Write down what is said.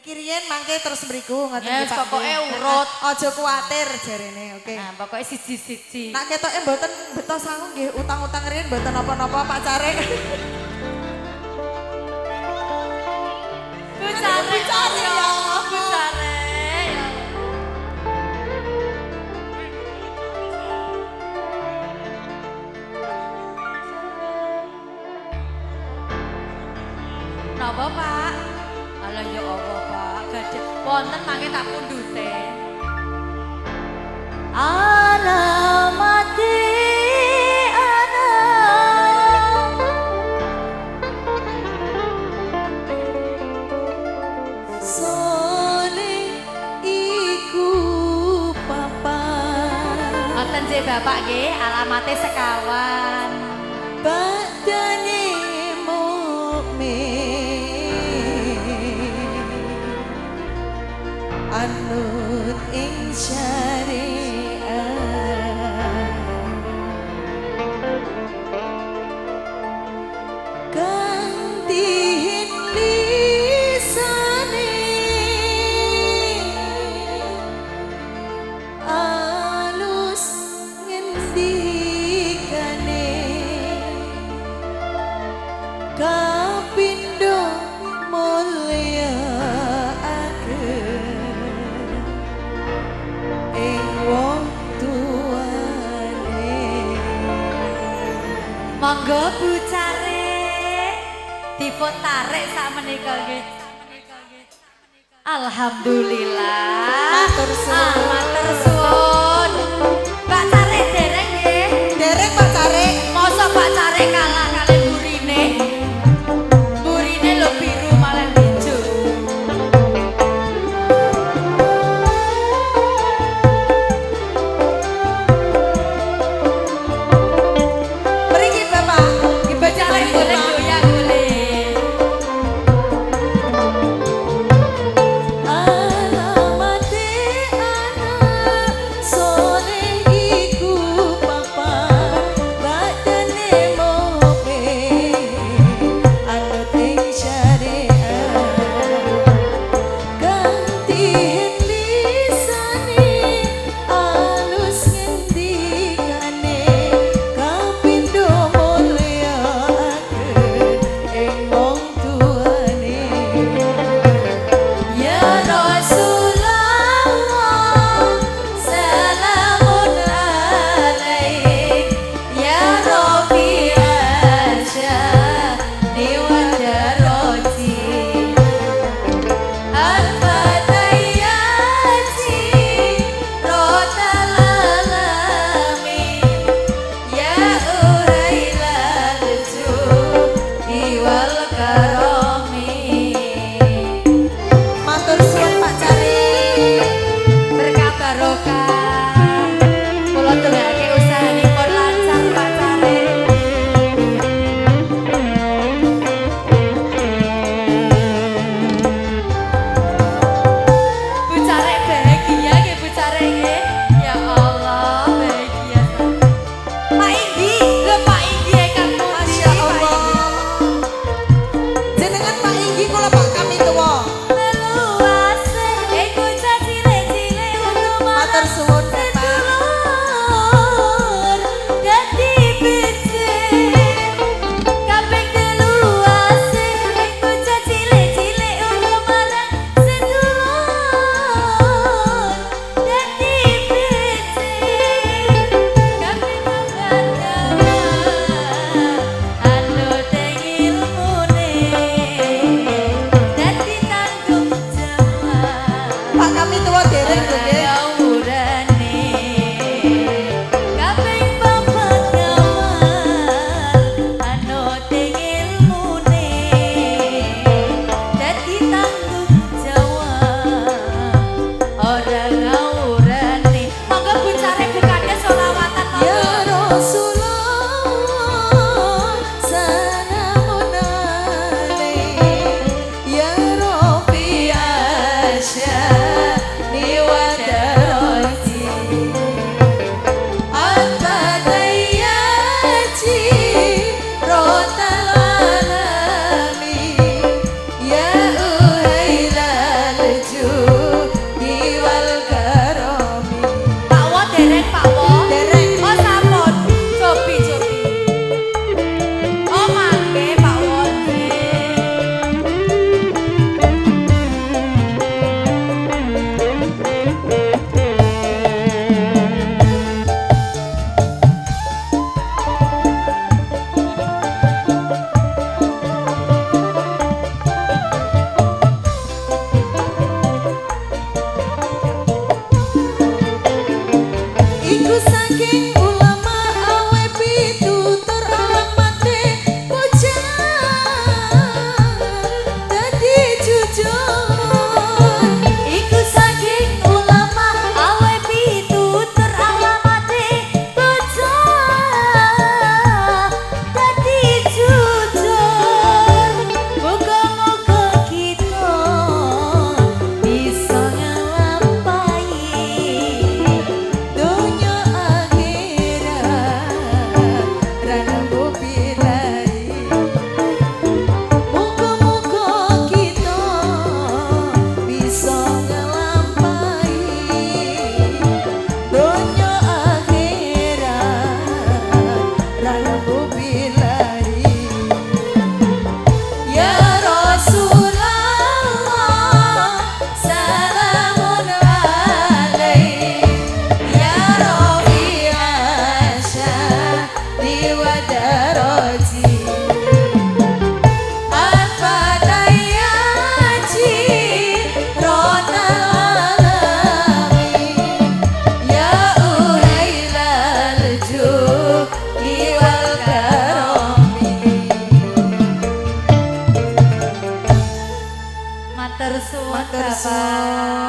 Riyen mangke terus mriku ngoten yes, Pak. Pokoke urut. Aja kuwatir jarene. Oke. Nah, pokoke siji-siji. Nak ketoke mboten beto sangu nggih utang-utang riyen mboten napa-napa Pak Carek. Bu Carek ya, Bu Carek. Napa, Pak? Ala ya apa, Pak? Gadhe wonten mangke tak pundhute. Alamati ana Sole iku papa. Ngoten nggih Bapak nggih, alamate sekawan. Badane anut ing syariat ganti lisane alus ngendikane kapindo mulya Monggo Bu Carek dipun tarik sakmenika nggih. Alhamdulillah. Matur suwun. Matur suwun. Pak Carek dereng nggih. Dereng Pak Carek. Mosok Pak Carek kalah kali burine. Burine lho biru malah hijau. Bapak.